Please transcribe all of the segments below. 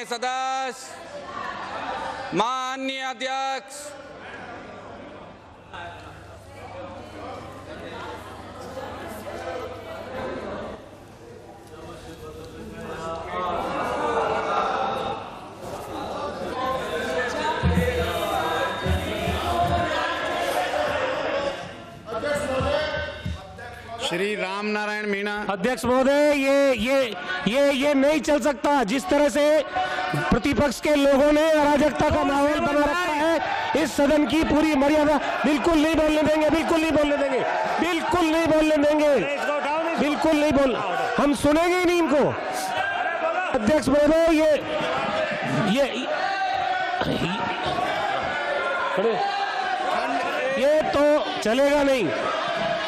माननीय सदस्य, माननीय अध्यक्ष, श्री राम नारायण मीणा। अध्यक्ष महोदय, ये नहीं चल सकता। जिस तरह से प्रतिपक्ष के लोगों ने अराजकता का माहौल बना रखा है, इस सदन की पूरी मर्यादा बिल्कुल नहीं बोलने देंगे, बिल्कुल नहीं बोलने देंगे, बिल्कुल नहीं बोलने देंगे, बिल्कुल नहीं बोल, हम सुनेंगे ही नहीं इनको। अध्यक्ष महोदय, ये तो चलेगा नहीं,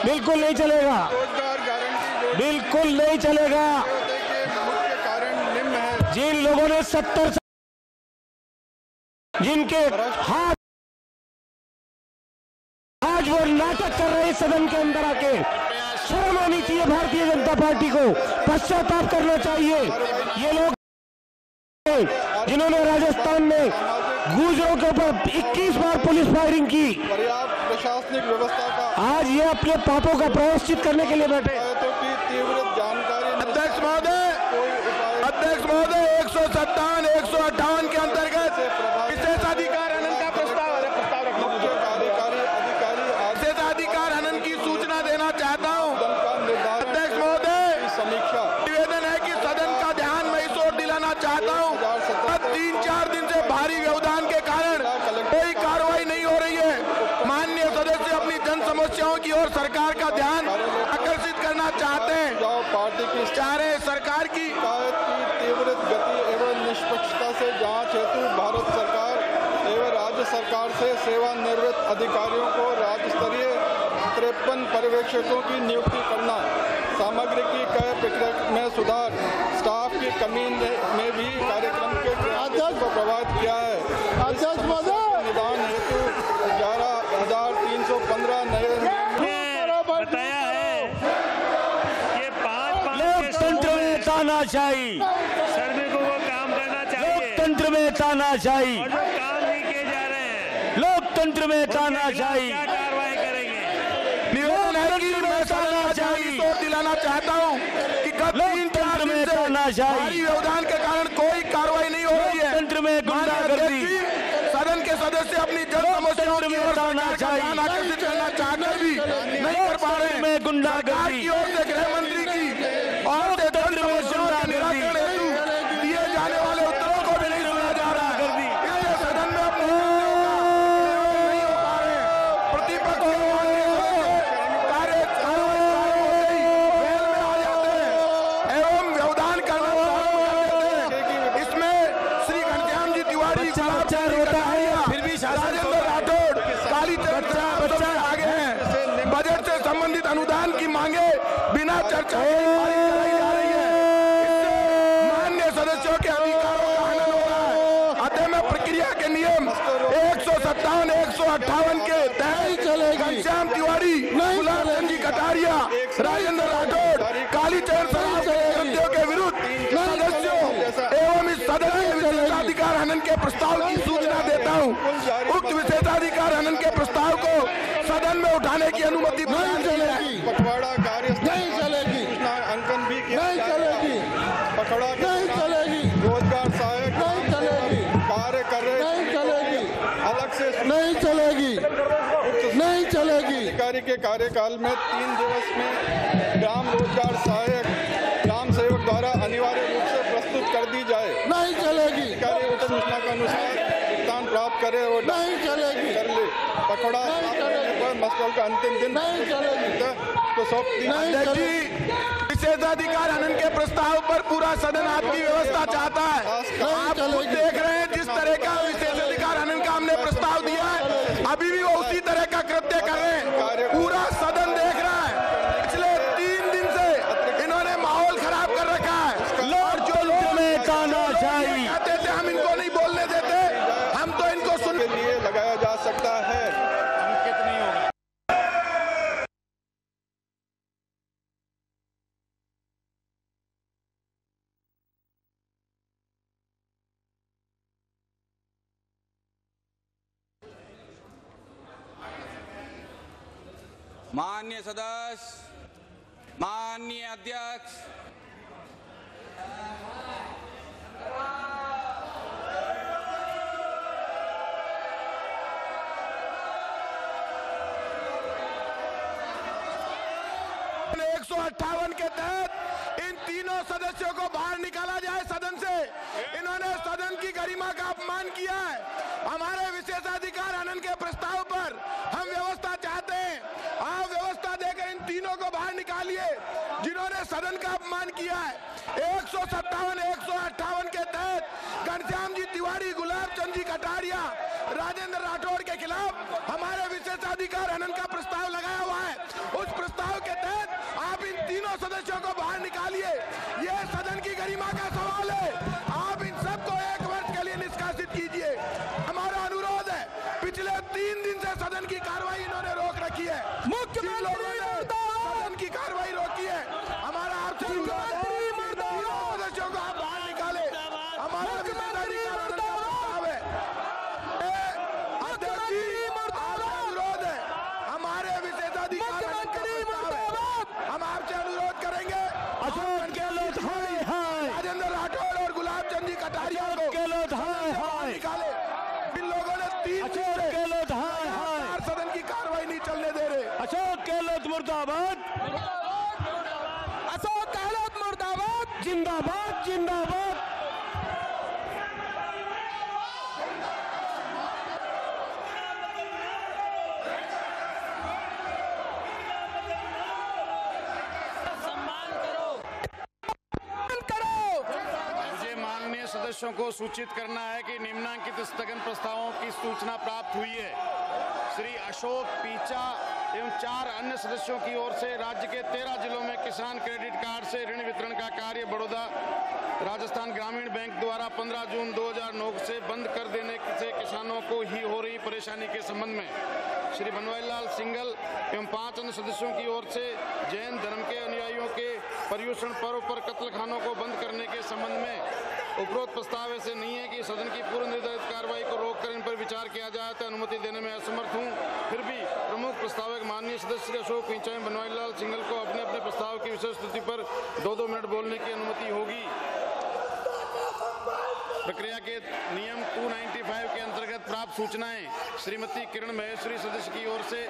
बिल्कुल नहीं चलेगा, बिल्कुल नहीं चलेगा। मुख्य कारण निम्न है। जिन लोगों ने 70 जिनके हाथ आज वो नाटक कर रहे सदन के अंदर आके, शर्म आनी चाहिए भारतीय जनता पार्टी को, पश्चाताप करना चाहिए। ये लोग जिन्होंने राजस्थान में गुर्जरों के ऊपर 21 बार पुलिस फायरिंग की, पर्याप्त प्रशासनिक व्यवस्था का आज ये अपने पापों का प्रायश्चित करने के लिए बैठे। की तीव्र जानकारी। अध्यक्ष महोदय 157, 158 के अंतर्गत विशेषाधिकार हनन का प्रस्ताव रखना। मुख्य कार्यकारी अधिकारी विशेषाधिकार हनन की सूचना देना चाहता हूं। अध्यक्ष महोदय, समीक्षा निवेदन है कि सदन का ध्यान मैं इस ओर दिलाना चाहता हूं। 3-4 दिन से भारी व्यवधान के कारण कोई कार्रवाई नहीं हो रही है। माननीय सदस्य अपनी जन समस्याओं की ओर सरकार का ध्यान आकर्षित करना चाहते हैं। पार्टी की सरकार की शिकायत की तीव्र गति एवं निष्पक्षता से जांच हेतु भारत सरकार एवं राज्य सरकार से सेवानिवृत्त अधिकारियों को राज्य स्तरीय 53 पर्यवेक्षकों की नियुक्ति करना, सामग्री की क्रय विक्रय में सुधार, स्टाफ की कमी में भी कार्यक्रम के क्रियान्वयन को प्रभावित किया है। अध्यक्ष महोदय, निदान हेतु 11,315 नए बताया है ये 5 लोकतंत्र में तानाशाही, श्रमिकों को काम करना चाहिए, लोकतंत्र में तानाशाही, और जो काम नहीं किए जा रहे हैं लोकतंत्र में तानाशाही, क्या कार्रवाई करेंगे? निवेदन है कि मैं तानाशाही को दिलाना चाहता हूं कि गत 3-4 दिन से भारी व्यवधान के कारण कोई कार्रवाई नहीं हो रही है। लोकतंत्र में गुंडागर्दी, सदन के सदस्य अपनी जन समस्याओं की ओर सरकार का ध्यान आकर्षित करना चाहकर भी नहीं कर पा रहे हैं। में गुंडागर्दी की ओर से गृह मंत्री की और जन समस्याओं के निराकरण हेतु दिए जाने वाले उत्तरों को भी नहीं सुना जा रहा है। इसलिए सदन में अपने नहीं हो पा रहे हैं। प्रतिपक्ष कार्य वेल में आ जाते हैं एवं व्यवधान करना चालू कर देते हैं। इसमें श्री घनश्याम जी तिवारी, राजेंद्र राठौड़, कालीचरण आगे हैं। बजट से संबंधित अनुदान की मांगे बिना चर्चा के पारित कराई जा रही है। इससे माननीय सदस्यों के अधिकारों का हनन हो रहा है। अतः में प्रक्रिया के नियम 157, 158 के तहत घनश्याम तिवारी, गुलाब चंद जी कटारिया, राजेंद्र राठौड़, कालीचरण सदस्यों के विरुद्ध सदस्यों एवं इस सदन में विशेषाधिकार हनन के प्रस्ताव की सूचना देता हूं। उक्त विशेषाधिकार हनन के प्रस्ताव को सदन में उठाने की अनुमति नहीं चलेगी। पखवाड़ा कार्य नहीं चलेगी, सूचना अंकन भी नहीं चलेगी, पखवाड़ा नहीं चलेगी, रोजगार सहायक नहीं चलेगी, कार्य कर रहे नहीं चलेगी, अलग से नहीं चलेगी, नहीं चलेगी। अधिकारी के कार्यकाल में 3 दिवस में ग्राम रोजगार सहायक ग्राम सेवक द्वारा अनिवार्य रूप से प्रस्तुत कर दी जाए, नहीं चलेगी। अधिकारी उक्त सूचना के अनुसार भुगतान प्राप्त करे और नहीं चलेगी कर ले। पखवाड़ा पर मस्टल का अंतिम दिन नहीं चलेगी तो सौंप दी। विशेषाधिकार हनन के प्रस्ताव पर पूरा सदन आपकी व्यवस्था चाहता है। आप खुद देख रहे हैं जिस तरह का विशेषाधिकार हनन का हमने प्रस्ताव दिया है, अभी भी वो उसी तरह का कृत्य कर रहे हैं। पूरा सदन देख रहा है। पिछले 3 दिन से इन्होंने माहौल खराब कर रखा है। लोकतंत्र में तानाशाही, कहते थे हम इनको नहीं बोलने देते, हम तो इनको सुन के लिए लगाया जा सकता है। माननीय सदस्य, माननीय अध्यक्ष, के तहत इन तीनों सदस्यों को बाहर निकाला जाए सदन से। इन्होंने सदन की गरिमा का अपमान किया है। हमारे विशेषाधिकार हनन के प्रस्ताव पर हम व्यवस्था चाहते हैं। आप व्यवस्था देकर इन तीनों को बाहर निकालिए जिन्होंने सदन का अपमान किया है। 157, 158 के तहत घनश्याम जी तिवारी, गुलाब चंद जी कटारिया, राजेंद्र राठौड़ के खिलाफ हमारे विशेषाधिकार हनन का प्रस्ताव लगाया हुआ है। उस प्रस्ताव के तहत आप इन तीनों सदस्यों को बाहर निकालिए। यह सदन की गरिमा का सवाल है। आप इन सबको 1 वर्ष के लिए निष्कासित कीजिए। हमारा अनुरोध है। पिछले 3 दिन से सदन की कार्रवाई इन्होंने रोक रखी है। मुख्यमंत्री सदन की कार्रवाई रोकी है। हमारा आपसे अनुरोध है, तीनों सदस्यों को आप बाहर निकाले। हमारा विशेषाधिकार हनन का प्रस्ताव है। अध्यक्ष जी, आपसे अनुरोध है। हमारे विशेषाधिकार हनन का प्रस्ताव है। हम आपसे अनुरोध करेंगे अशोक गहलोत हाय, राजेंद्र राठौड़ और गुलाब चंद जी कटारिया को गहलोत हाय, निकाले। इन लोगों ने 3 दिन अशोक से गहलोत हाय, सदन की कार्रवाई नहीं चलने दे रहे। अशोक गहलोत मुर्दाबाद, अशोक गहलोत मुर्दाबाद, जिंदाबाद जिंदाबाद। माननीय सदस्यों को सूचित करना है कि निम्नांकित स्थगन प्रस्तावों की सूचना प्राप्त हुई है। श्री अशोक पीचा एवं 4 अन्य सदस्यों की ओर से राज्य के 13 जिलों में किसान क्रेडिट कार्ड से ऋण वितरण का कार्य बड़ौदा राजस्थान ग्रामीण बैंक द्वारा 15 जून 2009 से बंद कर देने से किसानों को ही हो रही परेशानी के संबंध में श्री बनवारीलाल सिंघल एवं 5 अन्य सदस्यों की ओर से जैन धर्म के अनुयायियों के पर्युषण पर्व पर कत्लखानों को बंद करने के संबंध में उपरोक्त प्रस्ताव ऐसे नहीं है कि सदन की पूर्व निर्धारित कार्रवाई को रोककर इन पर विचार किया जाए तो अनुमति देने में असमर्थ हूं। फिर भी प्रमुख प्रस्तावक माननीय सदस्य श्री अशोक पीचा एवं बनवारीलाल सिंघल को अपने अपने प्रस्ताव की विषय वस्तु पर 2-2 मिनट बोलने की अनुमति होगी। प्रक्रिया के नियम 295 के अंतर्गत प्राप्त सूचनाएं श्रीमती किरण महेश्वरी सदस्य की ओर से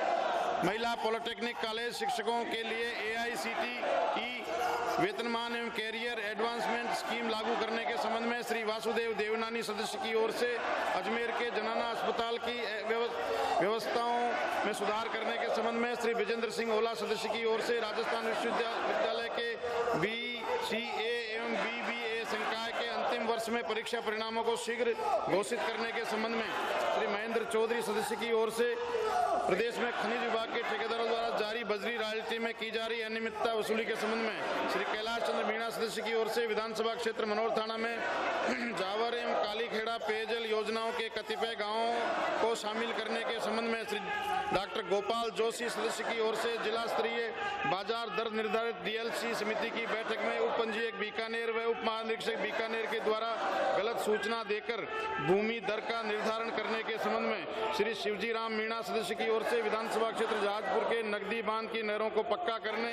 महिला पॉलिटेक्निक कॉलेज शिक्षकों के लिए AICTE वेतनमान एवं कैरियर एडवांसमेंट स्कीम लागू करने के संबंध में श्री वासुदेव देवनानी सदस्य की ओर से अजमेर के जनाना अस्पताल की व्यवस्थाओं में सुधार करने के संबंध में श्री विजेंद्र सिंह ओला सदस्य की ओर से राजस्थान विश्वविद्यालय के BCA एवं BBA संकाय के अंतिम वर्ष में परीक्षा परिणामों को शीघ्र घोषित करने के संबंध में श्री महेंद्र चौधरी सदस्य की ओर से प्रदेश में खनिज विभाग के ठेकेदारों द्वारा जारी बजरी रॉयल्टी में की जा रही अनियमितता वसूली के संबंध में श्री कैलाश चंद्र मीणा सदस्य की ओर से विधानसभा क्षेत्र मनोर थाना में जावर एवं कालीखेड़ा पेयजल योजनाओं के कतिपय गांवों को शामिल करने के संबंध में श्री डॉक्टर गोपाल जोशी सदस्य की ओर से जिला स्तरीय बाजार दर निर्धारित DLC समिति की बैठक में उप पंजीयक बीकानेर व उप महानिरीक्षक बीकानेर के द्वारा गलत सूचना देकर भूमि दर का निर्धारण करने के संबंध में श्री शिवजी राम मीणा सदस्य की ओर से विधानसभा क्षेत्र जहाजपुर के नगदी बांध की नहरों को पक्का करने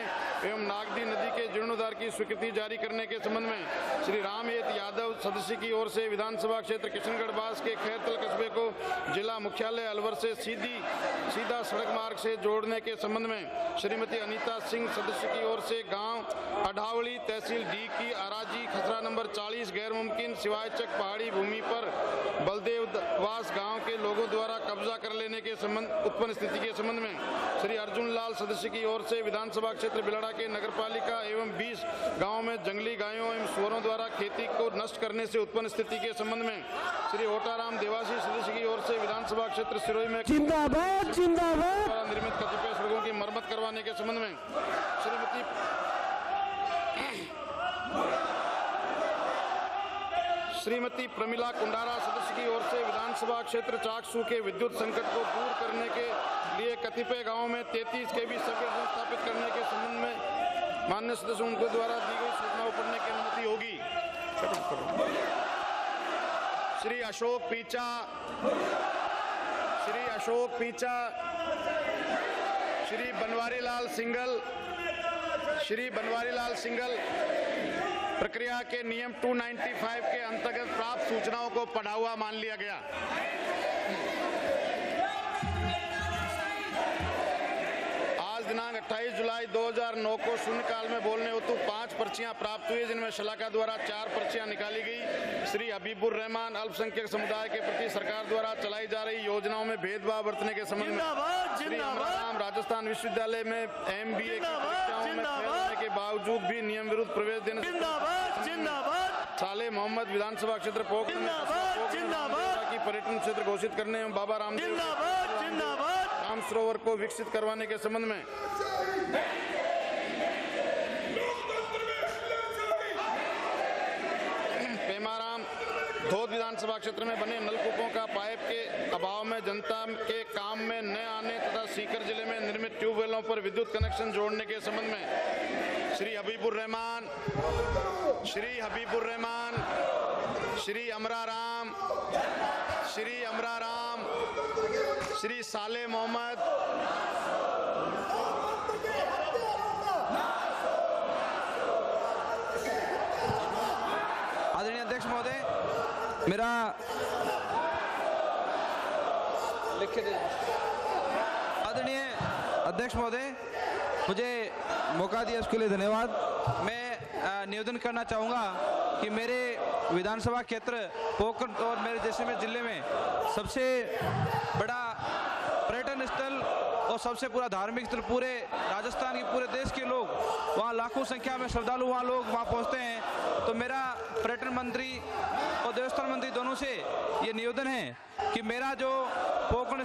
एवं नागदी नदी के जीर्णोद्धार की स्वीकृति जारी करने के संबंध में श्री रामहेत यादव सदस्य की ओर से विधानसभा क्षेत्र किशनगढ़ बास के खैरतल कस्बे को जिला मुख्यालय अलवर से सीधा सड़क मार्ग से जोड़ने के संबंध में श्रीमती अनीता सिंह सदस्य की ओर से गांव अढावली तहसील D की अराजी खसरा नंबर 40 गैर मुमकिन सिवाय चक पहाड़ी भूमि पर बलदेववास गांव के लोगों द्वारा कब्जा कर लेने के संबंध उत्पन्न स्थिति के संबंध में श्री अर्जुन लाल सदस्य की ओर से विधानसभा क्षेत्र बिलड़ा के नगरपालिका एवं 20 गाँव में जंगली गायों एवं सुअरों द्वारा खेती को नष्ट करने से उत्पन्न स्थिति के संबंध में श्री ओटाराम देवासी सदस्य की ओर से विधानसभा क्षेत्र सिरोही में जिंदाबाद जिंदाबाद निर्मित कतिपय सड़कों की मरम्मत करवाने के संबंध में श्रीमती प्रमिला कुंडारा सदस्य की ओर से विधानसभा क्षेत्र चाकसू के विद्युत संकट को दूर करने के लिए कतिपय गांवों में 33 kV सर्किट स्थापित करने के संबंध में माननीय सदस्यों उनके द्वारा दी गई सूचनाओं पढ़ने की अनुमति होगी। श्री अशोक पीचा श्री बनवारी लाल सिंघल प्रक्रिया के नियम 295 के अंतर्गत प्राप्त सूचनाओं को पढ़ा हुआ मान लिया गया। दिनांक 28 जुलाई 2009 को शून्यकाल में बोलने हेतु 5 पर्चियां प्राप्त हुई, जिनमें शलाका द्वारा 4 पर्चियां निकाली गई। श्री हबीबुर रहमान अल्पसंख्यक समुदाय के प्रति सरकार द्वारा चलाई जा रही योजनाओं में भेदभाव बरतने के संबंध में श्री अमराराम राजस्थान विश्वविद्यालय में MBA की परीक्षाओं में फेल होने के बावजूद भी नियम विरुद्ध प्रवेश देने साले मोहम्मद विधानसभा क्षेत्र पोखरण की पर्यटन क्षेत्र घोषित करने एवं बाबा रामदेव राम सरोवर को विकसित करवाने के संबंध में पेमाराम धोद विधानसभा क्षेत्र में बने नलकूपों का पाइप के अभाव में जनता के काम में न आने तथा सीकर जिले में निर्मित ट्यूबवेलों पर विद्युत कनेक्शन जोड़ने के संबंध में श्री हबीबुर रहमान, श्री अमराराम, श्री साले मोहम्मद, आदरणीय अध्यक्ष महोदय, मेरा आदरणीय अध्यक्ष महोदय, मुझे मौका दिया उसके लिए धन्यवाद। मैं निवेदन करना चाहूँगा कि मेरे विधानसभा क्षेत्र पोखरण और मेरे जैसलमेर जिले में सबसे बड़ा पर्यटन स्थल और सबसे पूरा धार्मिक स्थल पूरे राजस्थान के पूरे देश के लोग वहाँ लाखों संख्या में श्रद्धालु लोग वहाँ पहुँचते हैं। तो मेरा पर्यटन मंत्री और देवस्थान मंत्री दोनों से ये निवेदन है कि मेरा जो पोखरण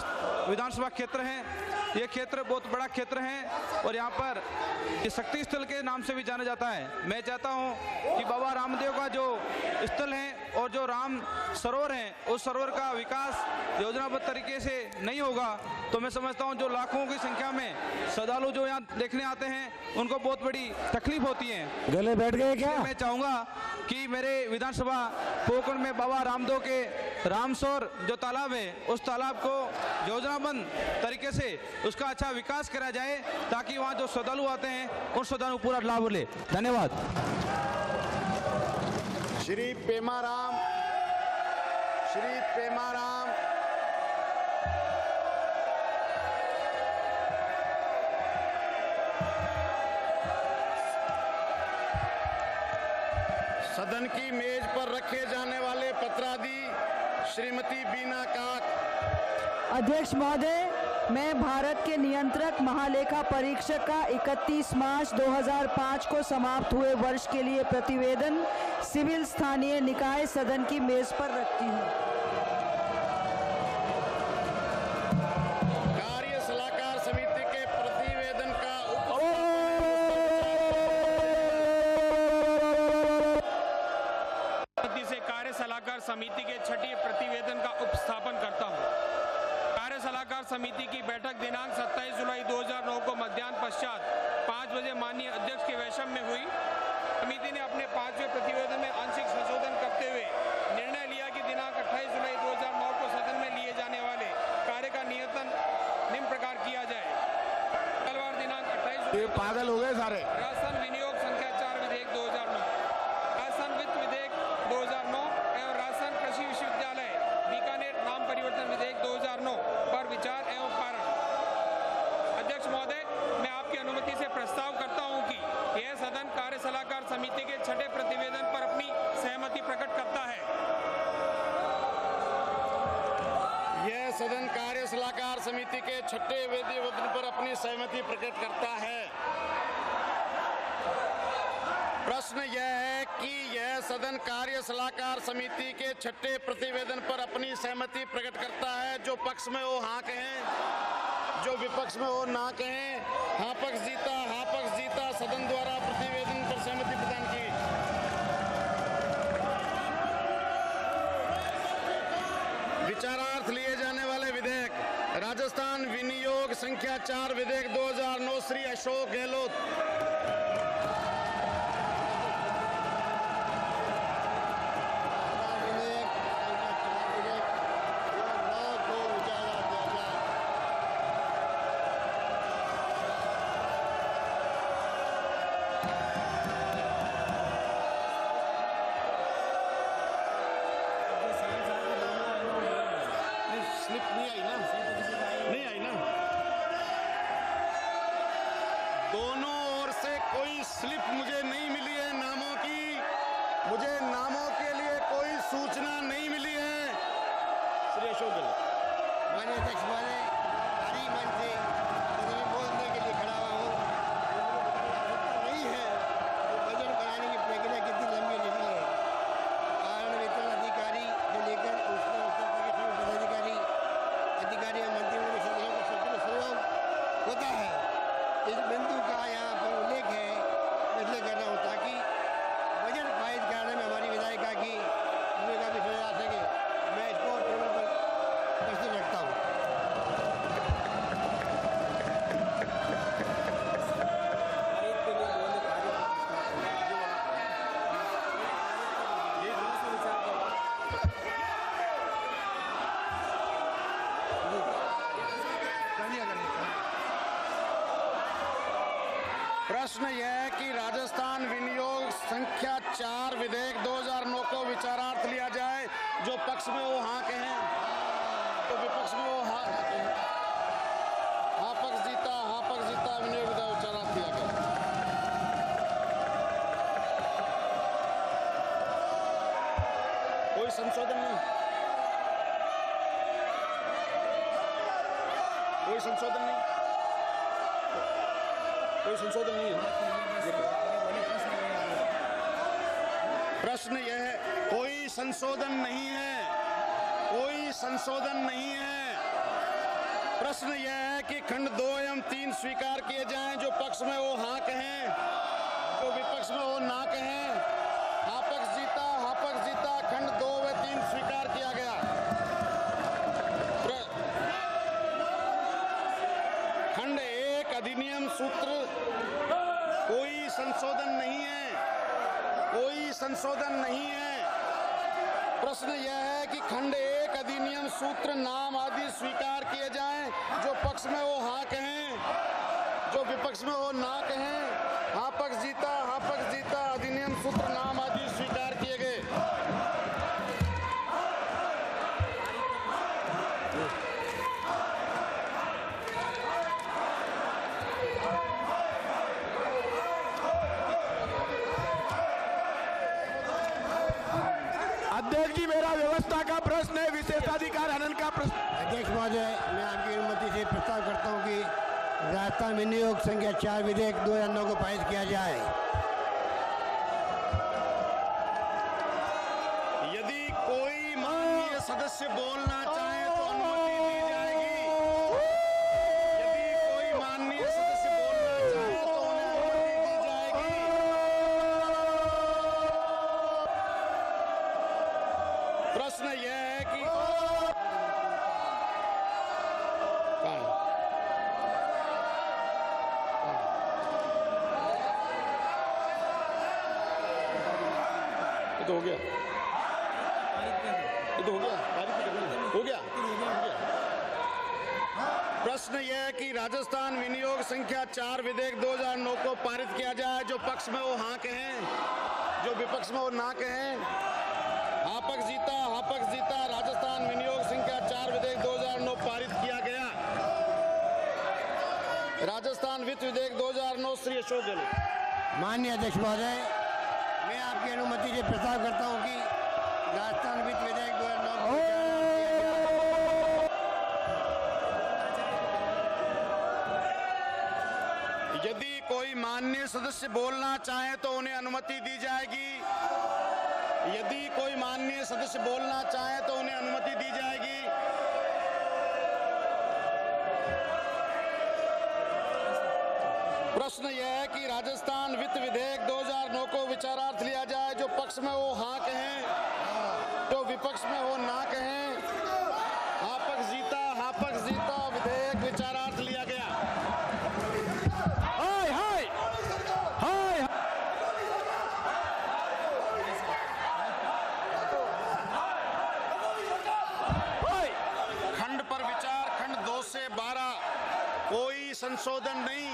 विधानसभा क्षेत्र है, ये क्षेत्र बहुत बड़ा क्षेत्र है और यहाँ पर ये शक्ति स्थल के नाम से भी जाना जाता है। मैं चाहता हूँ कि बाबा रामदेव का जो स्थल है और जो राम सरोवर है, उस सरोवर का विकास योजनाबद्ध तरीके से नहीं होगा तो मैं समझता हूँ जो लाखों की संख्या में श्रद्धालु जो यहाँ देखने आते हैं उनको बहुत बड़ी तकलीफ होती है। गले बैठ गए क्या? मैं चाहूँगा कि मेरे विधानसभा पोखरण में बाबा रामदेव के रामसौर जो तालाब है, उस तालाब को योजनाबद्ध तरीके से उसका अच्छा विकास करा जाए ताकि वहाँ जो श्रद्धालु आते हैं उन श्रद्धालु पूरा लाभ ले। धन्यवाद। श्री पेमाराम, सदन की मेज पर रखे जाने वाले पत्रादि श्रीमती बीना काक। अध्यक्ष महोदय, मैं भारत के नियंत्रक महालेखा परीक्षक का 31 मार्च 2005 को समाप्त हुए वर्ष के लिए प्रतिवेदन सिविल स्थानीय निकाय सदन की मेज पर रखती हूँ। कार्य सलाहकार समिति के प्रतिवेदन का से कार्य सलाहकार समिति के छठे प्रतिवेदन का उपस्थापन करता हूँ। कार्य सलाहकार समिति की बैठक दिनांक 27 जुलाई 2009 को मध्याह्न पश्चात 5 बजे माननीय अध्यक्ष के वैषम में हुई। समिति ने अपने 5वें प्रतिवेदन में आंशिक संशोधन करते हुए निर्णय लिया कि दिनांक 28 जुलाई 2009 को सदन में लिए जाने वाले कार्य का निम्न प्रकार किया जाए। मंगलवार दिनांक 28 जुलाई पागल हो गए सारे। राशन विनियोग संख्या 4 विधेयक 2009, राशन वित्त विधेयक 2009 एवं राशन कृषि विश्वविद्यालय बीकानेर नाम परिवर्तन विधेयक 2009 पर विचार एवं कारण। अध्यक्ष महोदय, मैं आपकी अनुमति से प्रस्ताव करता हूं कि यह सदन कार्य सलाहकार समिति के छठे प्रतिवेदन पर अपनी सहमति प्रकट करता है। यह सदन कार्य सलाहकार समिति के छठे प्रतिवेदन पर अपनी सहमति प्रकट करता है। प्रश्न यह है कि यह सदन कार्य सलाहकार समिति के छठे प्रतिवेदन पर अपनी सहमति प्रकट करता है। जो पक्ष में हो हाँ कहें, जो विपक्ष में हो ना कहें। हाँ पक्ष जीता सदन द्वारा प्रतिवेदन पर सहमति प्रदान की। विचारार्थ लिए जाने वाले विधेयक राजस्थान विनियोग संख्या 4 विधेयक 2009 श्री अशोक गहलोत। दोनों ओर से कोई स्लिप मुझे नहीं मिली है नामों की, मुझे नामों के लिए कोई सूचना नहीं मिली है। श्री अशोक गहलोत। माननीय अध्यक्ष महोदय, भारी मन से सदन में बोलने के लिए खड़ा हुआ हूँ। नहीं है तो बजट बनाने की प्रक्रिया कितनी लंबी नहीं है। कारण वितरण अधिकारी से लेकर उच्चतम स्तर तक के सभी पदाधिकारी, अधिकारी और मंत्रिमंडल के सदस्यों को सक्रिय सहयोग होता है। इस बिंदु का यहाँ पर उल्लेख है, इसलिए कर रहा हूँ ताकि बजट पारित कराने में हमारी विधायिका की भूमिका भी सुझा जा सके। मैं इसको टेबल पर प्रस्तुत रखता हूँ। प्रश्न यह है कि राजस्थान विनियोग संख्या 4 विधेयक 2009 को विचारार्थ लिया जाए। जो पक्ष में वो हाँ कहें, तो विपक्ष में वो हाँ कहें। हाँ पक्ष जीता विनियोग विधेयक विचारार्थ लिया गया। कोई संशोधन नहीं, कोई संशोधन नहीं, कोई संशोधन नहीं है। प्रश्न यह है, कोई संशोधन नहीं है, कोई संशोधन नहीं है। प्रश्न यह है कि खंड 2 एवं 3 स्वीकार किए जाएं। जो पक्ष में वो हाँ कहें, जो विपक्ष में वो ना कहें। हाँ पक्ष जीता, खंड 2 व 3 स्वीकार किया गया। खंड 1 अधिनियम सूत्र, कोई संशोधन नहीं है, कोई संशोधन नहीं है। प्रश्न यह है कि खंड 1 अधिनियम सूत्र नाम आदि स्वीकार किए जाएं। जो पक्ष में वो हाँ कहें, जो विपक्ष में वो ना कहें। हाँ पक्ष जीता, अधिनियम सूत्र नाम आदि स्वीकार किए गए। अध्यक्ष जी, मेरा व्यवस्था का प्रश्न है, विशेषाधिकार हनन का प्रश्न। अध्यक्ष महोदय, मैं आपकी अनुमति से प्रस्ताव करता हूं कि राजस्थान विनियोग संख्या 4 विधेयक 2009 को पारित किया जाए। यदि कोई माननीय सदस्य बोलना चाहे तो अनुमति दी जाएगी। यदि कोई माननीय सदस्य बोलना चाहे तो उन्हें अनुमति दी जाएगी। प्रश्न यह है कि ये तो हो गया, ये तो हो गया, हो गया। प्रश्न यह है कि राजस्थान विनियोग संख्या 4 विधेयक 2009 को पारित किया जाए। जो पक्ष में वो हाँ कहें, जो विपक्ष में वो ना कहें। हाँ पक्ष जीता, राजस्थान विनियोग संख्या 4 विधेयक 2009 पारित किया गया। राजस्थान वित्त विधेयक 2009, श्री अशोक गहलोत। माननीय अध्यक्ष महोदय, मैं आपकी अनुमति से प्रस्ताव करता हूं कि राजस्थान वित्त विधेयक 2009 यदि कोई माननीय सदस्य बोलना चाहे तो उन्हें अनुमति दी जाएगी। यदि कोई माननीय सदस्य बोलना चाहे तो उन्हें अनुमति दी जाएगी। प्रश्न यह है कि राजस्थान वित्त विधेयक 2009 को विचारार्थ लिया जाए। जो पक्ष में वो हाँ कहें, जो विपक्ष में वो ना कहें। हाँ पक्ष जीता, विधेयक विचारार्थ लिया गया। हाय हाय हाय हाय। खंड पर विचार, खंड 2 से 12, कोई संशोधन नहीं,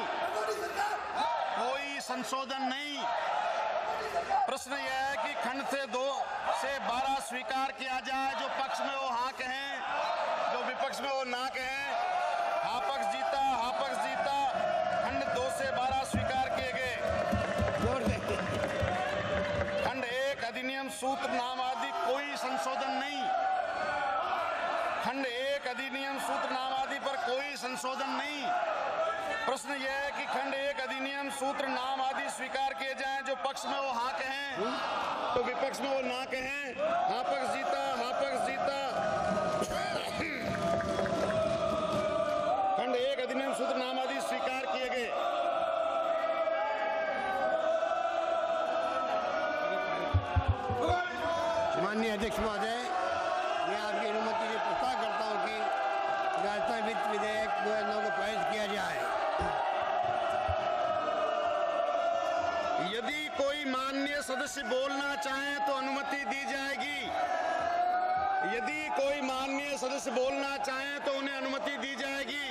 कोई संशोधन नहीं। प्रश्न यह है कि खंड से 2 से 12 स्वीकार किया जाए। जो पक्ष में वो हाँ कहें, जो विपक्ष में वो ना कहें। हाँ पक्ष जीता, खंड 2 से 12 प्रश्न यह है कि खंड 1 अधिनियम सूत्र नाम आदि स्वीकार किए जाएं। जो पक्ष में वो हाँ कहें तो विपक्ष में वो ना कहें। हाँ पक्ष जीता, हाँ पक्ष जीता। खंड 1 अधिनियम सूत्र नाम आदि स्वीकार किए गए। माननीय अध्यक्ष महोदय, मैं आपकी अनुमति से प्रस्ताव करता हूं कि राजस्थान वित्त विधेयक 2009 को पारित किया जाए। यदि कोई माननीय सदस्य बोलना चाहे तो अनुमति दी जाएगी। यदि कोई माननीय सदस्य बोलना चाहे तो उन्हें अनुमति दी जाएगी।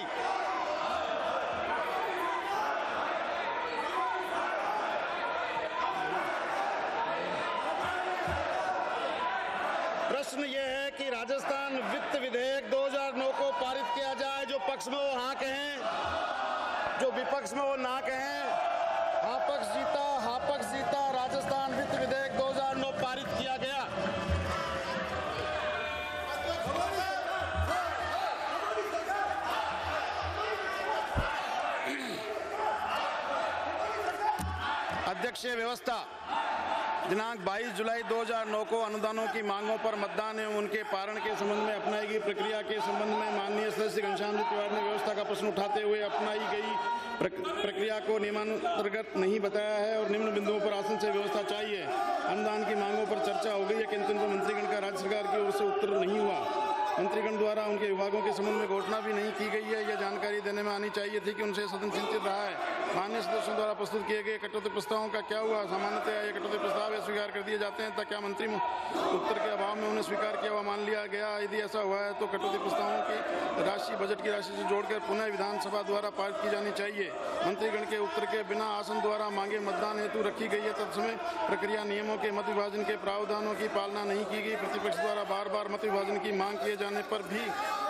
प्रश्न यह है कि राजस्थान वित्त विधेयक 2009 को पारित किया जाए। जो पक्ष में वो हाँ कहें, जो विपक्ष में वो ना कहें। हाँ पक्ष जीता, हाँ पक्ष जीता। राजस्थान वित्त विधेयक 2009 पारित किया गया। अध्यक्षीय व्यवस्था दिनांक 22 जुलाई 2009 को अनुदानों की मांगों पर मतदान एवं उनके पारण के संबंध में अपनाई गई प्रक्रिया के संबंध में माननीय सदस्य घनश्याम जी तिवारी ने व्यवस्था का प्रश्न उठाते हुए अपनाई गई प्रक्रिया को नियमांतर्गत नहीं बताया है और निम्न बिंदुओं पर आसन से व्यवस्था चाहिए। अनुदान की मांगों पर चर्चा हो गई है, किंतु मंत्रीगण का राज्य सरकार की ओर से उत्तर नहीं हुआ। मंत्रीगण द्वारा उनके विभागों के संबंध में घोषणा भी नहीं की गई है। यह जानकारी देने में आनी चाहिए थी कि उनसे सदन चिंतित रहा है। माननीय सदस्यों द्वारा प्रस्तुत किए गए कटौती प्रस्तावों का क्या हुआ? सामान्यतः ये कटौती प्रस्ताव स्वीकार कर दिए जाते हैं, क्या मंत्री उत्तर के अभाव में उन्हें स्वीकार किया हुआ मान लिया गया? यदि ऐसा हुआ है तो कटौती प्रस्तावों की राशि बजट की राशि से जोड़कर पुनः विधानसभा द्वारा पारित की जानी चाहिए। मंत्रीगण के उत्तर के बिना आसन द्वारा मांगे मतदान हेतु रखी गई है। तत्समय प्रक्रिया नियमों के मत विभाजन के प्रावधानों की पालना नहीं की गई। प्रतिपक्ष द्वारा बार बार मत विभाजन की मांग किए जाने पर भी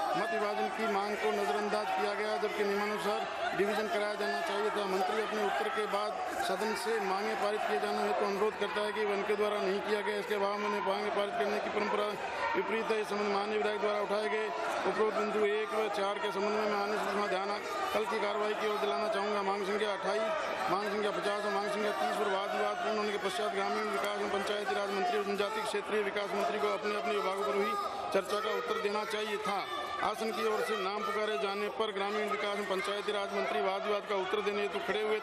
मत विभाजन की मांग को नजरअंदाज किया गया, जबकि नियमानुसार डिवीजन कराया जाना चाहिए था। मंत्री अपने उत्तर के बाद सदन से मांगे पारित किए जाने हेतु अनुरोध करता है कि उनके द्वारा नहीं किया गया। इसके अभाव में मांगे पारित करने की परंपरा विपरीत है। इस संबंध माननीय विधायक द्वारा उठाए गए उपरोक्त बिंदु 1 व 4 के संबंध में माननीय सदस्य ध्यान कल की कार्रवाई की ओर दिलाना चाहूँगा। मांग संख्या 28, मांग संख्या 50 और मांग संख्या 30 पर वाद विवाद पूर्ण होने के पश्चात ग्रामीण विकास एवं पंचायती राज मंत्री और जनजातीय क्षेत्रीय विकास मंत्री को अपने अपने विभागों पर हुई चर्चा का उत्तर देना चाहिए था। आसन की ओर से नाम पुकारे जाने पर ग्रामीण विकास एवं पंचायती राज मंत्री वाद विवाद का उत्तर देने हेतु खड़े हुए,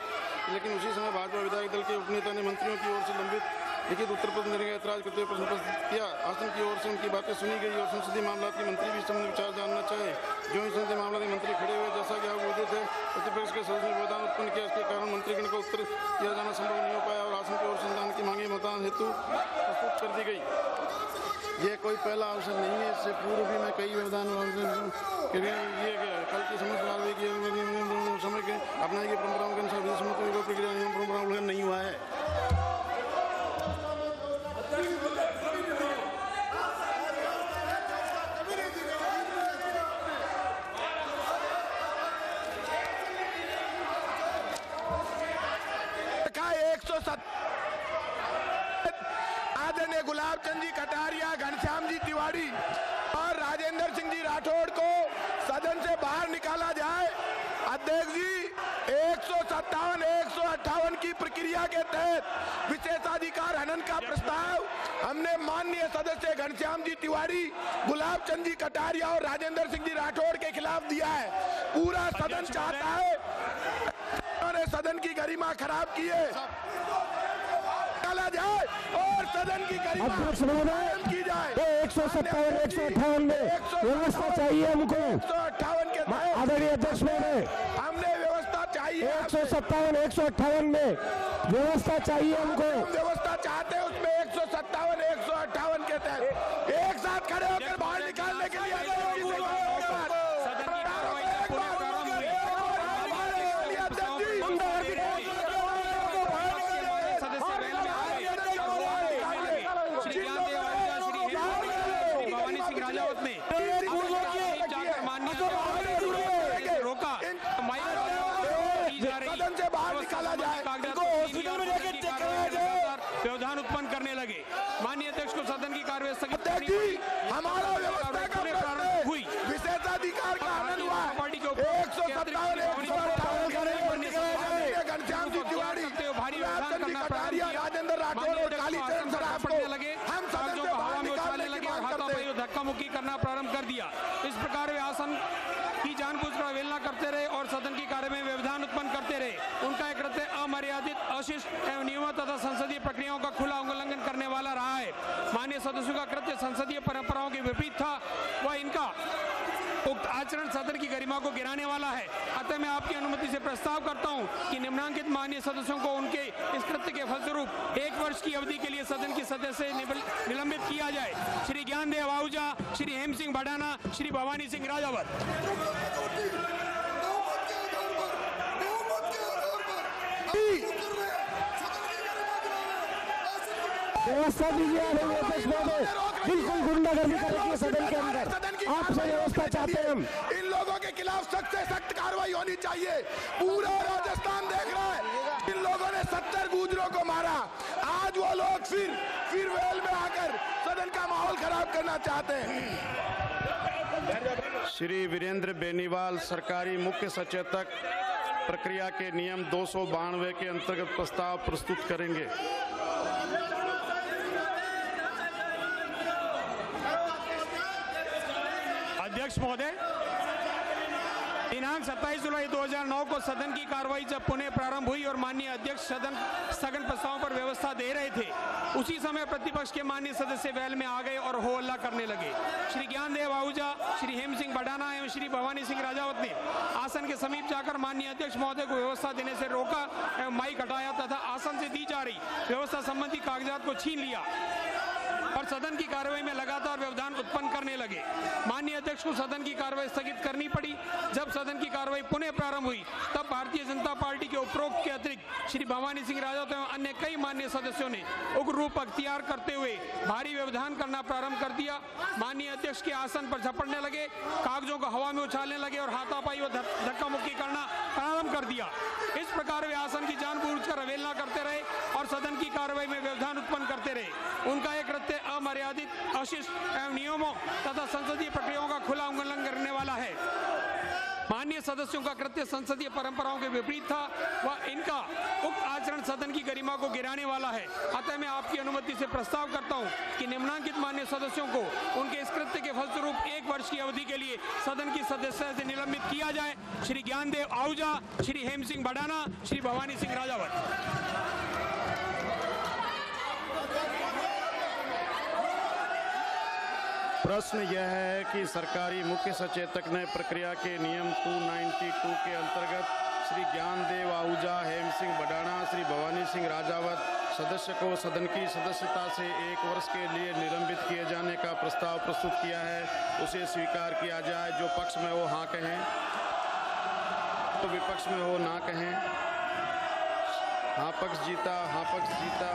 लेकिन उसी समय भाजपा विधायक दल के उपनेता ने मंत्रियों की ओर से लंबित लिखित उत्तर पर देने का ऐतराज करते हुए प्रश्न उपस्थित किया। आसन की ओर से उनकी बातें सुनी गई और संसदीय मामला के मंत्री भी इस संबंध में विचार जानना चाहे। जो इन संसदीय मामला के मंत्री खड़े हुए, जैसा कि आप बोलते थे, प्रतिपक्ष के सदस्य ने व्यवधान उत्पन्न किया। इसके कारण मंत्रीगण को उत्तर किया जाना संभव नहीं हो पाया और आसन की ओर से अनुदान की मांगे मतदान हेतु प्रस्तुत कर दी गई। ये कोई पहला अवसर नहीं है, इससे पूर्व भी मैं कई व्यवधान कल की समझ कार्रवाई की समय के अपनाई गई परंपराओं के अनुसार समझ प्रक्रिया नियम परंपरा उल्लंघन नहीं हुआ है। आदरणीय गुलाब चंद जी कटारिया, घनश्याम जी तिवारी और राजेंद्र सिंह जी राठौड़ को सदन से बाहर निकाला जाए। अध्यक्ष जी, 157, 158 की प्रक्रिया के तहत विशेषाधिकार हनन का प्रस्ताव हमने माननीय सदस्य घनश्याम जी तिवारी, गुलाब चंद जी कटारिया और राजेंद्र सिंह जी राठौड़ के खिलाफ दिया है। पूरा सदन चाहता है, उन्होंने सदन की गरिमा खराब की है, निकाला जाए और सदन की गरिमा की जाए। 157, 158 में व्यवस्था चाहिए हमको। 158 के आदरणीय अध्यक्ष महोदय, हमने व्यवस्था चाहिए। 157, 158 में व्यवस्था चाहिए हमको। व्यवस्था चाहते हैं उसमें 157, 158 के तहत एक साथ खड़े होकर बाहर निकालने के लिए व्यवधान उत्पन्न करने लगे। माननीय अध्यक्ष को सदन की कार्यवाही स्थगित हमारा व्यवस्था का प्रश्न हुई, विशेषाधिकार का हनन हुआ। 157, 158 सदन की करना प्रारंभ कटारिया किया। राजेंद्र राठौर और कालीचरण सराफ को पड़ने लगे, हम सदन कागजों से को हवा बाहर में उछालने निकालने की लगे और मांग हाथापाई करते और धक्का मुक्की करना प्रारंभ कर दिया। इस प्रकार वे आसन की जानबूझकर अवहेलना करते रहे और सदन की कार्य में व्यवधान उत्पन्न करते रहे। उनका एक कृत्य अमर्यादित, अशिष्ट एवं नियमों तथा संसदीय प्रक्रियाओं का खुला उल्लंघन करने वाला रहा है। माननीय सदस्यों का कृत्य संसदीय परंपराओं के विपरीत था व इनका उक्त आचरण सदन की गरिमा को गिराने वाला है। अतः मैं आपकी अनुमति से प्रस्ताव करता हूं कि निम्नांकित माननीय सदस्यों को उनके इस कृत्य के फलस्वरूप 1 वर्ष की अवधि के लिए सदन की सदस्य निलंबित किया जाए। श्री ज्ञानदेव आहूजा, श्री हेम सिंह भडाना, श्री भवानी सिंह राजावत। व्यवस्था दीजिए अध्यक्ष महोदय, बिल्कुल गुंडागर्दी कर रखी है सदन के अंदर, आपसे व्यवस्था चाहते हैं हम। इन लोगों के खिलाफ सख्त से सख्त कार्रवाई होनी चाहिए। पूरा राजस्थान देख रहा है, इन लोगों ने 70 गुजरों को मारा। आज वो लोग फिर वेल में आकर सदन का माहौल खराब करना चाहते हैं। श्री वीरेंद्र बेनीवाल, सरकारी मुख्य सचेतक, प्रक्रिया के नियम 292 के अंतर्गत प्रस्ताव प्रस्तुत करेंगे। अध्यक्ष महोदय, दिनांक 27 जुलाई 2009 को सदन की कार्रवाई जब पुनः प्रारंभ हुई और माननीय अध्यक्ष सदन स्थगन प्रस्ताव पर व्यवस्था दे रहे थे, उसी समय प्रतिपक्ष के माननीय सदस्य वेल में आ गए और हो हल्ला करने लगे। श्री ज्ञानदेव आहूजा, श्री हेम सिंह भडाना एवं श्री भवानी सिंह राजावत ने आसन के समीप जाकर माननीय अध्यक्ष महोदय को व्यवस्था देने से रोका एवं माइक हटाया तथा आसन से दी जा रही व्यवस्था संबंधी कागजात को छीन लिया और सदन की कार्रवाई में लगातार व्यवधान उत्पन्न करने लगे। माननीय अध्यक्ष को सदन की कार्रवाई स्थगित करनी पड़ी। जब सदन की कार्रवाई पुनः प्रारंभ हुई तब भारतीय जनता पार्टी के उपरोक्त के अतिरिक्त श्री भवानी सिंह राजावत एवं अन्य कई माननीय सदस्यों ने उग्र रूप अख्तियार करते हुए भारी व्यवधान करना प्रारंभ कर दिया। माननीय अध्यक्ष के आसन पर झपटने लगे, कागजों को हवा में उछालने लगे और हाथापाई व धक्का मुक्की करना प्रारंभ कर दिया। इस प्रकार वे आसन की जानबूझकर अवहेलना करते रहे और सदन की कार्रवाई में व्यवधान उत्पन्न करते रहे। उनका एक कृत्य अमर्यादित, अशिष्ट एवं नियमों तथा संसदीय प्रक्रियाओं का खुला उल्लंघन करने वाला है। माननीय सदस्यों का कृत्य संसदीय परंपराओं के विपरीत था व इनका उक्त आचरण सदन की गरिमा को गिराने वाला है। अतः मैं आपकी अनुमति से प्रस्ताव करता हूं कि निम्नांकित माननीय सदस्यों को उनके इस कृत्य के फलस्वरूप 1 वर्ष की अवधि के लिए सदन की सदस्यता से निलंबित किया जाए। श्री ज्ञानदेव आहूजा, श्री हेम सिंह भडाना, श्री भवानी सिंह राजावत। प्रश्न यह है कि सरकारी मुख्य सचेतक ने प्रक्रिया के नियम 292 के अंतर्गत श्री ज्ञानदेव आहूजा, हेम सिंह भडाना, श्री भवानी सिंह राजावत सदस्य को सदन की सदस्यता से 1 वर्ष के लिए निलंबित किए जाने का प्रस्ताव प्रस्तुत किया है। उसे स्वीकार किया जाए। जो पक्ष में हो हाँ कहें, तो विपक्ष में हो ना कहें। हाँ पक्ष जीता, हाँ पक्ष जीता।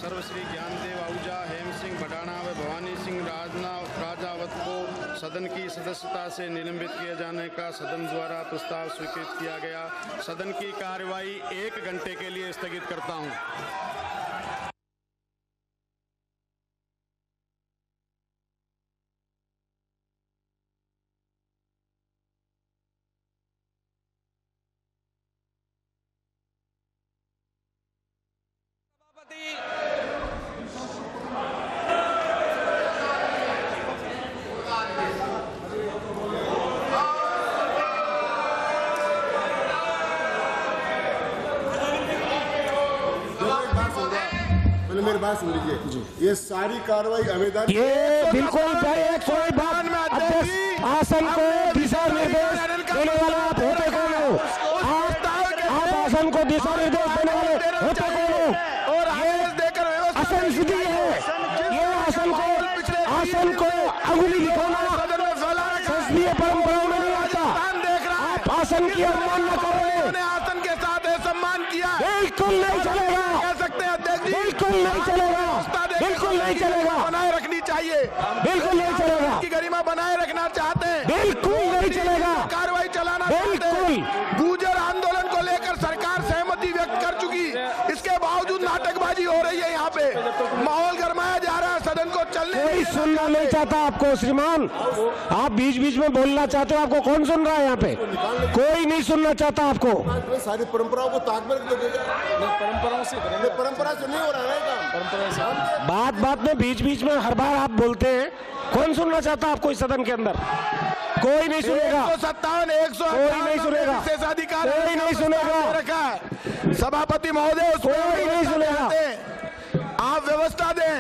सर्वश्री ज्ञानदेव आहूजा, हेम सिंह भडाना व भवानी सिंह राजावत को सदन की सदस्यता से निलंबित किए जाने का सदन द्वारा प्रस्ताव स्वीकृत किया गया। सदन की कार्यवाही 1 घंटे के लिए स्थगित करता हूं। मेरी बात सुन लीजिए, ये सारी कार्रवाई अवैधानिक, ये बिल्कुल कोई बात में अध्यक्ष आसन को दिशा निर्देश देने वाला आप होते कौन हो? आप आसन को दिशा निर्देश देने वाले होते कौन हो? और आदेश देकर आसन सीधी है, ये आसन को अंगुली दिखाना संसदीय परंपराओं में नहीं आता। आप आसन की अवमानना कर रहे हैं। आसन के साथ सम्मान किया, बिल्कुल नहीं चलेगा, कह सकते हैं अध्यक्ष जी। बिल्कुल नहीं चलेगा, बिल्कुल नहीं चलेगा, बनाए रखनी चाहिए। बिल्कुल नहीं चलेगा, की गरिमा बनाए रखना चाहते हैं, बिल्कुल नहीं चलेगा, कार्रवाई चलाना बिल्कुल। गुर्जर आंदोलन को लेकर सरकार सहमति व्यक्त कर चुकी, इसके बावजूद नाटकबाजी हो रही है। यहाँ पे माहौल गरमाया जा रहा है, सदन को चलने कोई सुनना नहीं चाहता आपको श्रीमान, आप बीच बीच में बोलना चाहते हो, आपको कौन सुन रहा है यहाँ पे? कोई नहीं सुनना चाहता आपको। सारी परंपराओं को ताक में परंपरा से नहीं हो रहा है काम, परंपरा से। बात बात में बीच बीच में हर बार आप बोलते हैं, कौन सुनना चाहता आपको इस सदन के अंदर? कोई नहीं सुनेगा, 157 कोई नहीं सुनेगा, विशेषाधिकार कोई नहीं सुनेगा, रखा है सभापति महोदय, कोई नहीं सुनेगा। आप व्यवस्था दें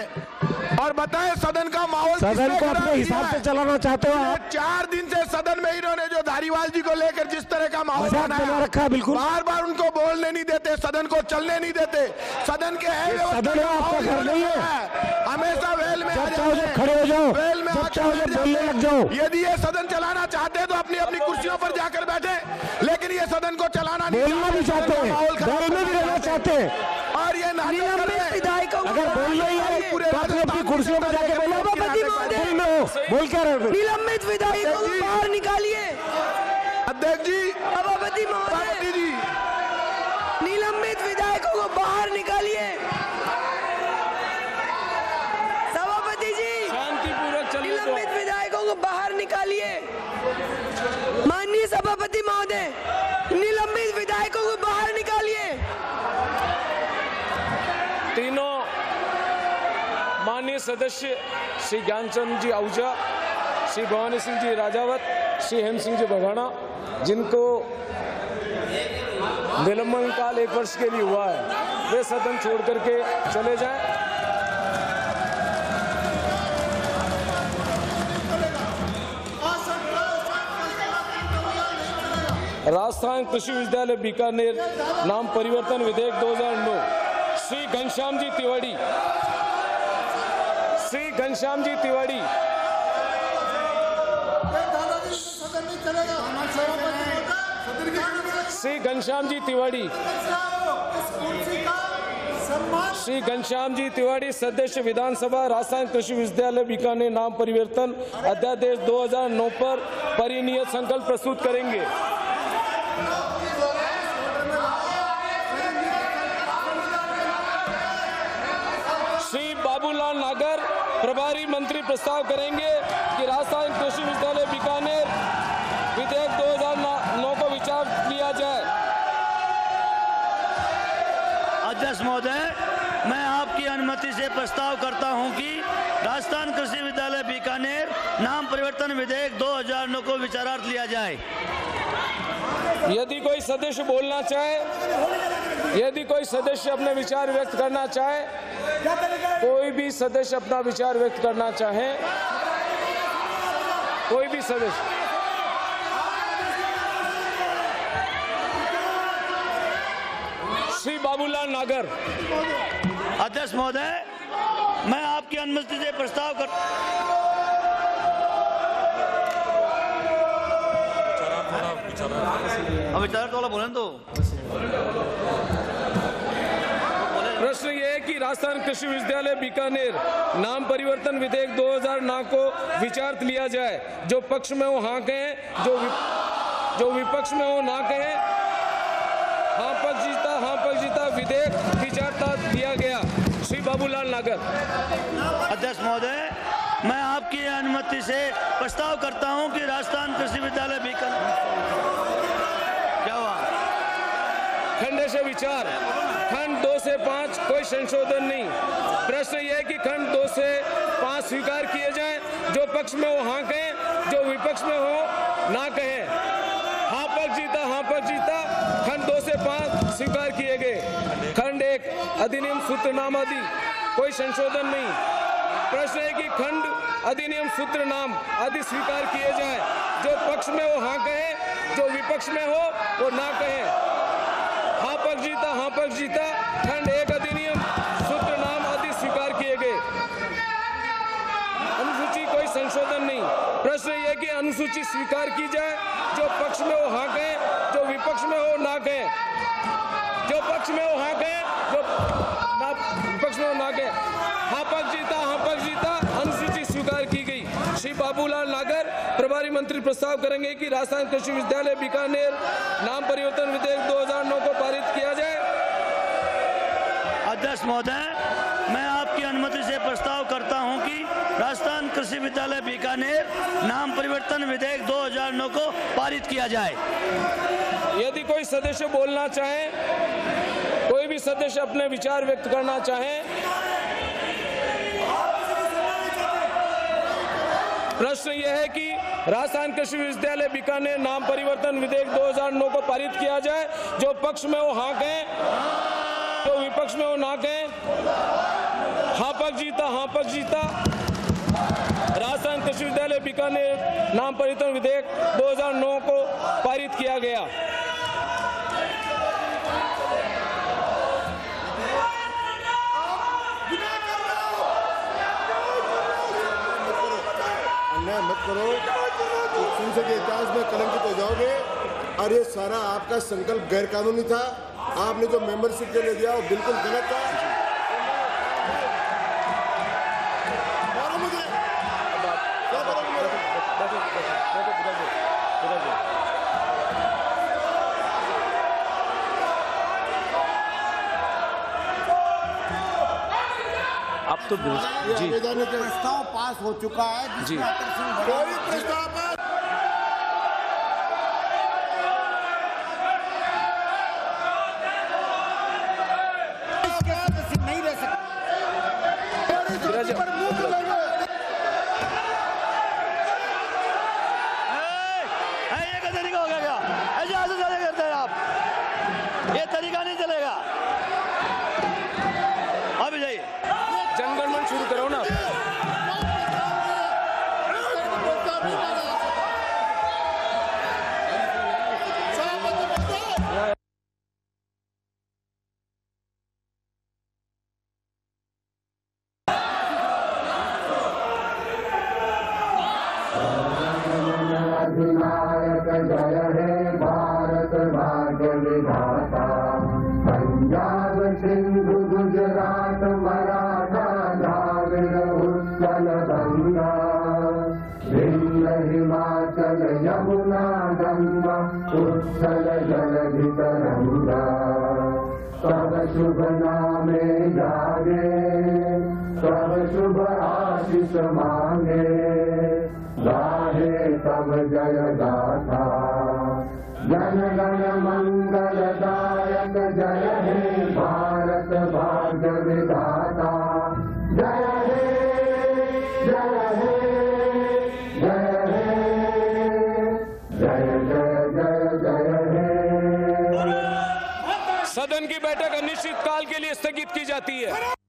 और बताएं सदन का माहौल सदन को अपने हिसाब से चलाना चाहते हो आप? 4 दिन से सदन में इन्होंने जो धारीवाल जी को लेकर जिस तरह का माहौल बना रखा है, बिल्कुल बार बार उनको बोलने नहीं देते, सदन को चलने नहीं देते। सदन के सदन आपका घर नहीं है, हमेशा वेल में खड़े हो जाओ, वेल में बोलने लग जाओ। यदि ये सदन चलाना चाहते हैं तो अपनी अपनी कुर्सियों पर जाकर बैठे, लेकिन ये सदन को चलाना नहीं, बोलना भी चाहते हैं, बोलने भी रहना चाहते हैं, और ये अगर बोलना ही है तो अपनी अपनी कुर्सियों पर जाके बोलो। बोल क्या रहे? निलंबित विधायकों को बाहर निकालिए। अध्यक्ष जी, सभापति महोदय जी, निलंबित विधायकों को बाहर निकालिए। सभापति जी, शांतिपूर्वक चलिए। निलंबित विधायकों को बाहर निकालिए। माननीय सभापति महोदय, निलंबित विधायकों को बाहर निकालिए। तीनों माननीय सदस्य श्री ज्ञानचंद जी आहूजा, श्री भवानी सिंह जी राजावत, श्री हेम सिंह जी बघाना, जिनको निलंबन काल 1 वर्ष के लिए हुआ है, वे सदन छोड़ करके चले जाएं। राजस्थान कृषि विश्वविद्यालय बीकानेर नाम परिवर्तन विधेयक 2009 श्री घनश्याम जी तिवारी, श्री घनश्याम जी तिवारी, श्री घनश्याम जी तिवारी, श्री घनश्याम जी तिवारी सदस्य विधानसभा राजस्थान कृषि विश्वविद्यालय बीकानेर नाम परिवर्तन अध्यादेश 2009 पर परिनियत संकल्प प्रस्तुत करेंगे। श्री बाबूलाल नागर प्रभारी मंत्री प्रस्ताव करेंगे कि राजस्थान कृषि विश्वविद्यालय बीकानेर विधेयक 2009 को विचार लिया जाए। अध्यक्ष महोदय, मैं आपकी अनुमति से प्रस्ताव करता हूं कि राजस्थान कृषि विद्यालय बीकानेर नाम परिवर्तन विधेयक 2009 को विचारार्थ लिया जाए। यदि कोई सदस्य बोलना चाहे, यदि कोई सदस्य अपने विचार व्यक्त करना चाहे, कोई भी सदस्य अपना विचार व्यक्त करना चाहे, कोई भी सदस्य, श्री बाबूलाल नागर। अध्यक्ष महोदय, मैं आपकी अनुमति से प्रस्ताव कर अब विचार तो बोले तो प्रश्न ये है कि राजस्थान कृषि विश्वविद्यालय बीकानेर नाम परिवर्तन विधेयक 2009 को विचारार्थ लिया जाए। जो पक्ष में हो हाँ कहें, जो विपक्ष में हो ना कहें। हाँ पक्ष जीता विधेयक विचारार्थ लिया गया। श्री बाबूलाल नागर। अध्यक्ष महोदय, मैं आपकी अनुमति से प्रस्ताव करता हूं कि राजस्थान कृषि विद्यालय बीकानेर क्या हुआ खंड से विचार, खंड 2 से 5 कोई संशोधन नहीं। प्रश्न यह है कि खंड 2 से 5 स्वीकार किए जाएं। जो पक्ष में हो हाँ कहें, जो विपक्ष में हो ना कहें। हाँ पक्ष जीता खंड 2 से 5 स्वीकार किए गए। खंड 1 अधिनियम सूत्र नाम आदि कोई संशोधन नहीं। प्रश्न है कि खंड अधिनियम सूत्र नाम आदि स्वीकार किए जाएं। जो पक्ष में हो हाँ कहें, जो विपक्ष में हो वो ना कहें। हाँ पक्ष जीता खंड 1 अधिनियम सूत्र नाम आदि स्वीकार किए गए। अनुसूची कोई संशोधन नहीं। प्रश्न ये कि अनुसूची स्वीकार की जाए। जो पक्ष में हो हाँ कहें, जो विपक्ष में हो ना कहें। जो पक्ष में हो हाँ कहें, जो विपक्ष में हो ना कहें। हाँ पक्ष जीता अनुसूची स्वीकार की गई। श्री बाबूलाल नागर प्रभारी मंत्री प्रस्ताव करेंगे कि राजस्थान कृषि विश्वविद्यालय बीकानेर नाम परिवर्तन विधेयक 2009 को पारित किया जाए। अध्यक्ष महोदय, मैं आपकी अनुमति से प्रस्ताव करता हूं कि राजस्थान कृषि विद्यालय बीकानेर नाम परिवर्तन विधेयक 2009 को पारित किया जाए। यदि कोई सदस्य बोलना चाहे, कोई भी सदस्य अपने विचार व्यक्त करना चाहे, प्रश्न यह है कि राजस्थान कृषि विश्वविद्यालय बीकानेर नाम परिवर्तन विधेयक 2009 को पारित किया जाए। जो पक्ष में वो हाँ कहें, जो विपक्ष में वो ना कहें। हाँ पक्ष जीता, हाँ पक्ष जीता। राजस्थान कृषि विश्वविद्यालय बीकानेर नाम परिवर्तन विधेयक 2009 को पारित किया गया। मत करो, संसद के इतिहास में कलंकित हो जाओगे। और ये सारा आपका संकल्प गैर कानूनी था। आपने जो मेंबरशिप के लिए दिया वो बिल्कुल गलत था। मुझे अब तो जी प्रस्ताव पास हो चुका है जी। कोई प्रस्ताव नहीं रह सकता। ये क्या तरीका हो गया? क्या ऐसे ऐसे चले करते हैं आप? ये तरीका नहीं चलेगा। अभी जाइए, जनगणमन शुरू करो ना। अधिनायक जय हे भारत भाग्य विधाता, पंजाब सिंधु गुजरात मराठा द्राविड़ उत्कल गंगा, विंध्य हिमाचल यमुना गंगा उत्कल जलधि तरंगा, तब शुभ नामे जागे, तब शुभ आशीष मांगे, गाहे तब जय गाथा, जन गण मंगलदायक जय हे भारत भाग्य विधाता, जय हे जय हे जय हे जय जय जय जय हे। सदन की बैठक अनिश्चित काल के लिए स्थगित की जाती है।